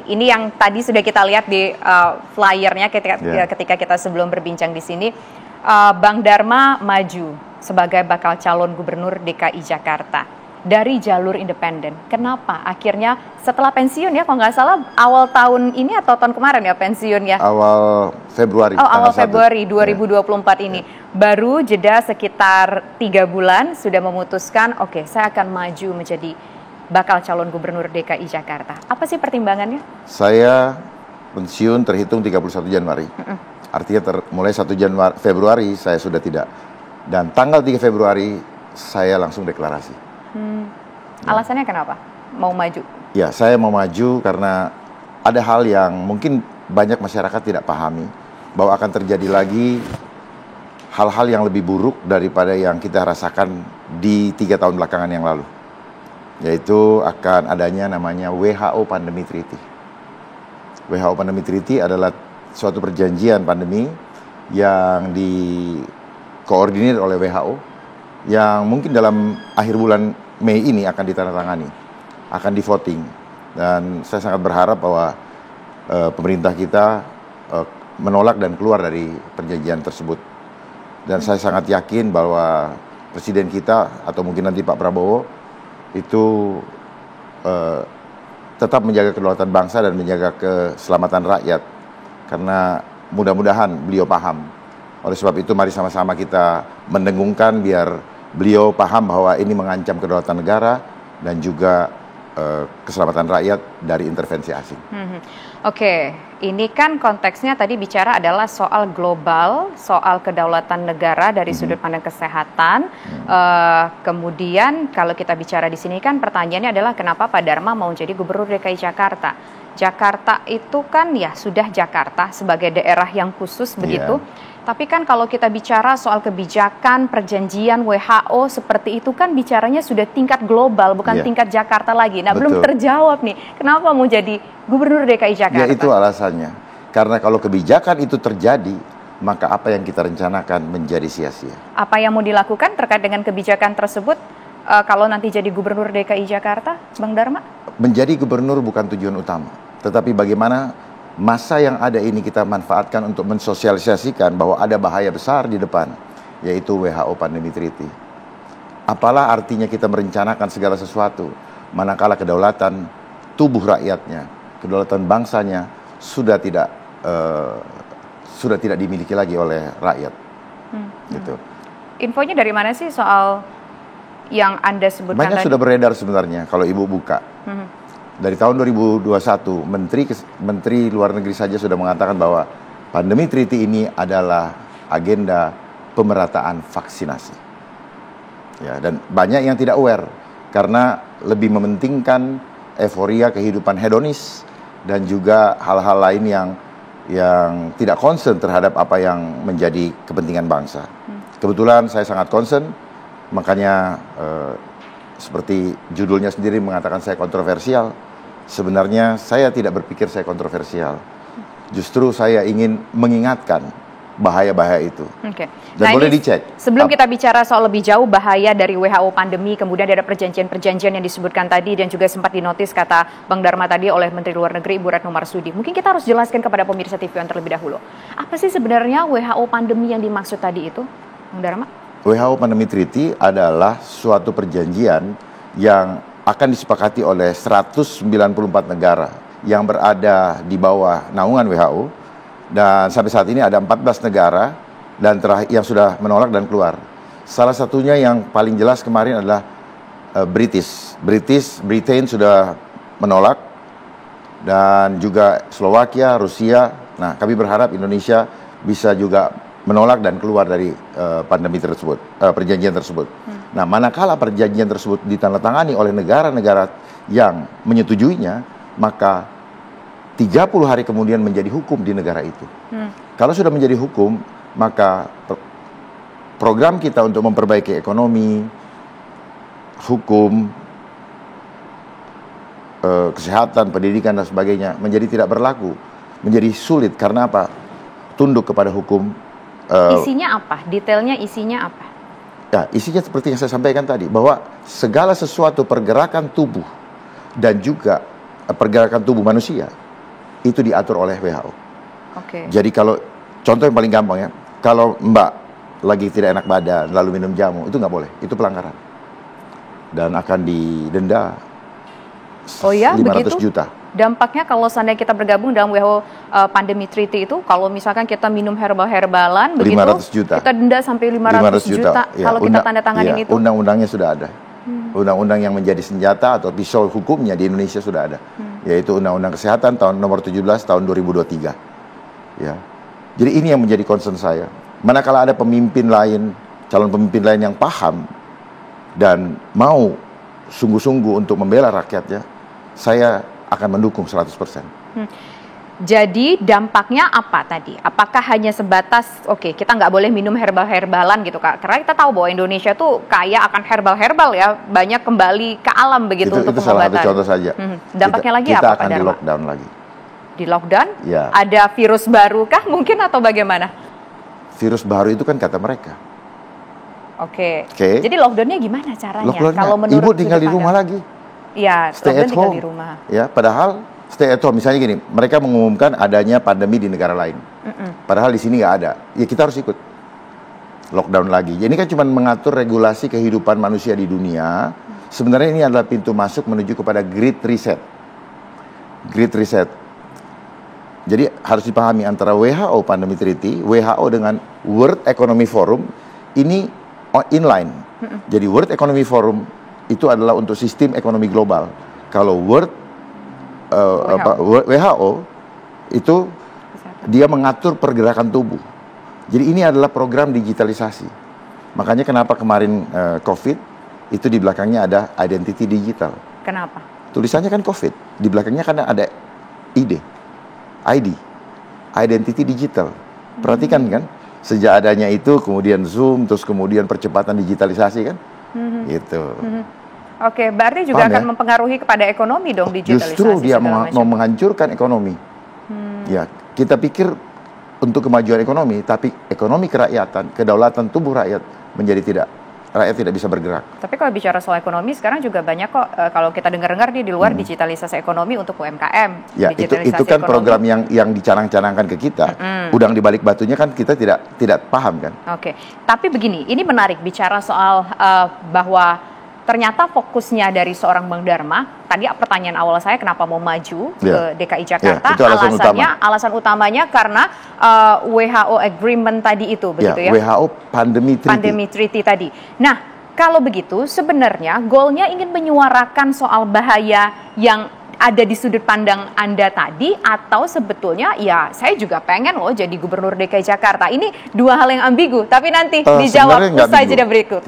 ini yang tadi sudah kita lihat di flyernya ketika kita sebelum berbincang di sini, Bang Dharma maju sebagai bakal calon gubernur DKI Jakarta dari jalur independen. Kenapa? Akhirnya setelah pensiun ya, kalau nggak salah awal tahun ini atau tahun kemarin ya pensiun ya? Awal Februari. Awal Februari 2024 ini. Baru jeda sekitar 3 bulan sudah memutuskan, oke, saya akan maju menjadi bakal calon gubernur DKI Jakarta. Apa sih pertimbangannya? Saya pensiun terhitung 31 Januari. Artinya mulai 1 Februari saya sudah tidak. Dan tanggal 3 Februari saya langsung deklarasi. Alasannya kenapa? Mau maju? Ya, saya mau maju karena ada hal yang mungkin banyak masyarakat tidak pahami, bahwa akan terjadi lagi hal-hal yang lebih buruk daripada yang kita rasakan di 3 tahun belakangan yang lalu. Yaitu akan adanya namanya WHO Pandemic Treaty. WHO Pandemic Treaty adalah suatu perjanjian pandemi yang dikoordinir oleh WHO, yang mungkin dalam akhir bulan Mei ini akan ditandatangani, akan di-voting. Dan saya sangat berharap bahwa pemerintah kita menolak dan keluar dari perjanjian tersebut. Dan saya sangat yakin bahwa presiden kita, atau mungkin nanti Pak Prabowo, itu tetap menjaga kedaulatan bangsa dan menjaga keselamatan rakyat. Karena mudah-mudahan beliau paham. Oleh sebab itu mari sama-sama kita mendengungkan biar beliau paham bahwa ini mengancam kedaulatan negara dan juga keselamatan rakyat dari intervensi asing. Oke, ini kan konteksnya tadi bicara adalah soal global, soal kedaulatan negara dari sudut pandang kesehatan. Kemudian kalau kita bicara di sini kan pertanyaannya adalah kenapa Pak Dharma mau jadi gubernur DKI Jakarta? Jakarta itu kan ya sudah Jakarta sebagai daerah yang khusus begitu. Tapi kan kalau kita bicara soal kebijakan, perjanjian WHO seperti itu kan bicaranya sudah tingkat global, bukan tingkat Jakarta lagi. Nah, belum terjawab nih, kenapa mau jadi gubernur DKI Jakarta? Ya, itu alasannya. Karena kalau kebijakan itu terjadi, maka apa yang kita rencanakan menjadi sia-sia. Apa yang mau dilakukan terkait dengan kebijakan tersebut kalau nanti jadi gubernur DKI Jakarta, Bang Dharma? Menjadi gubernur bukan tujuan utama, tetapi bagaimana masa yang ada ini kita manfaatkan untuk mensosialisasikan bahwa ada bahaya besar di depan, yaitu WHO Pandemic Treaty. Apalah artinya kita merencanakan segala sesuatu, manakala kedaulatan tubuh rakyatnya, kedaulatan bangsanya sudah tidak dimiliki lagi oleh rakyat. Gitu. Infonya dari mana sih soal yang Anda sebutkan banyak tadi? Sudah beredar sebenarnya kalau Ibu buka. Dari tahun 2021, Menteri Luar Negeri saja sudah mengatakan bahwa pandemi treaty ini adalah agenda pemerataan vaksinasi. Ya, dan banyak yang tidak aware karena lebih mementingkan euforia kehidupan hedonis dan juga hal-hal lain yang tidak concern terhadap apa yang menjadi kepentingan bangsa. Kebetulan saya sangat concern, makanya seperti judulnya sendiri mengatakan saya kontroversial. Sebenarnya saya tidak berpikir saya kontroversial. Justru saya ingin mengingatkan bahaya-bahaya itu. Dan boleh dicek. Sebelum kita bicara soal lebih jauh bahaya dari WHO pandemi, kemudian ada perjanjian-perjanjian yang disebutkan tadi dan juga sempat dinotis kata Bang Dharma tadi oleh Menteri Luar Negeri Ibu Retno Marsudi. Mungkin kita harus jelaskan kepada pemirsa TV yang terlebih dahulu. Apa sih sebenarnya WHO pandemi yang dimaksud tadi itu, Bang Dharma? WHO Pandemic Treaty adalah suatu perjanjian yang akan disepakati oleh 194 negara yang berada di bawah naungan WHO, dan sampai saat ini ada 14 negara dan yang sudah menolak dan keluar. Salah satunya yang paling jelas kemarin adalah Britain sudah menolak, dan juga Slovakia, Rusia. Nah, kami berharap Indonesia bisa juga menolak dan keluar dari pandemi tersebut, perjanjian tersebut. Nah, manakala perjanjian tersebut ditandatangani oleh negara-negara yang menyetujuinya, maka 30 hari kemudian menjadi hukum di negara itu. Kalau sudah menjadi hukum, maka program kita untuk memperbaiki ekonomi, hukum, kesehatan, pendidikan dan sebagainya menjadi tidak berlaku, menjadi sulit. Karena apa? Tunduk kepada hukum. Isinya apa? Detailnya isinya apa? Ya, isinya seperti yang saya sampaikan tadi, bahwa segala sesuatu pergerakan tubuh dan juga pergerakan tubuh manusia itu diatur oleh WHO. Oke. Jadi kalau contoh yang paling gampang ya, kalau Mbak lagi tidak enak badan lalu minum jamu, itu nggak boleh, itu pelanggaran dan akan didenda 500 begitu? juta. Dampaknya kalau seandainya kita bergabung dalam WHO Pandemi Treaty itu, kalau misalkan kita minum herbal-herbalan begitu, 500 juta. kita denda sampai 500 juta ya, kalau kita tanda tanganin itu. Undang-undangnya sudah ada. Undang-undang yang menjadi senjata atau pisau hukumnya di Indonesia sudah ada. Yaitu Undang-Undang Kesehatan tahun nomor 17 tahun 2023. Ya. Jadi ini yang menjadi concern saya. Manakala ada pemimpin lain, calon pemimpin lain yang paham dan mau sungguh-sungguh untuk membela rakyatnya, saya akan mendukung 100%. Jadi dampaknya apa tadi? Apakah hanya sebatas, oke, kita nggak boleh minum herbal-herbalan gitu Kak? Karena kita tahu bahwa Indonesia tuh kaya akan herbal-herbal ya, banyak kembali ke alam begitu untuk pengobatan. Itu salah satu contoh saja. Dampaknya lagi kita apa Pak akan Dharma? di lockdown lagi. Di lockdown? Ya. Ada virus baru kah mungkin atau bagaimana? Virus baru itu kan kata mereka. Oke. Jadi lockdownnya gimana caranya? Kalau menurut Ibu tinggal di rumah lagi. Iya, stay at home. Di rumah. Ya, padahal stay at home. Misalnya gini, mereka mengumumkan adanya pandemi di negara lain. Padahal di sini nggak ada. Ya kita harus ikut lockdown lagi. Jadi ini kan cuma mengatur regulasi kehidupan manusia di dunia. Sebenarnya ini adalah pintu masuk menuju kepada Great Reset. Great Reset. Jadi harus dipahami antara WHO Pandemic Treaty, WHO dengan World Economic Forum ini inline. Jadi World Economic Forum itu adalah untuk sistem ekonomi global. Kalau WHO itu dia mengatur pergerakan tubuh. Jadi ini adalah program digitalisasi. Makanya kenapa kemarin COVID itu di belakangnya ada identity digital. Kenapa? Tulisannya kan COVID, di belakangnya kan ada ID, identity digital. Perhatikan kan, sejak adanya itu kemudian Zoom, terus kemudian percepatan digitalisasi kan, gitu. Oke, berarti juga akan mempengaruhi kepada ekonomi dong digitalisasi. Justru dia mau menghancurkan ekonomi. Ya, kita pikir untuk kemajuan ekonomi, tapi ekonomi kerakyatan, kedaulatan tubuh rakyat menjadi rakyat tidak bisa bergerak. Tapi kalau bicara soal ekonomi sekarang juga banyak kok kalau kita dengar-dengar di luar digitalisasi ekonomi untuk UMKM. Ya, itu kan ekonomi. Program yang dicanang-canangkan ke kita. Udang di balik batunya kan kita tidak paham kan. Oke. Tapi begini, ini menarik bicara soal bahwa ternyata fokusnya dari seorang Bang Dharma, tadi pertanyaan awal saya kenapa mau maju ke DKI Jakarta, itu alasan utamanya karena WHO agreement tadi itu, begitu ya? WHO Pandemi Treaty tadi. Nah, kalau begitu sebenarnya goalnya ingin menyuarakan soal bahaya yang ada di sudut pandang Anda tadi, atau sebetulnya ya saya juga pengen loh jadi gubernur DKI Jakarta. Ini dua hal yang ambigu, tapi nanti dijawab usai jeda berikut.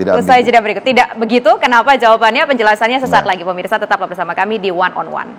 Tidak begitu, kenapa jawabannya, penjelasannya sesaat lagi. Pemirsa tetaplah bersama kami di One on One.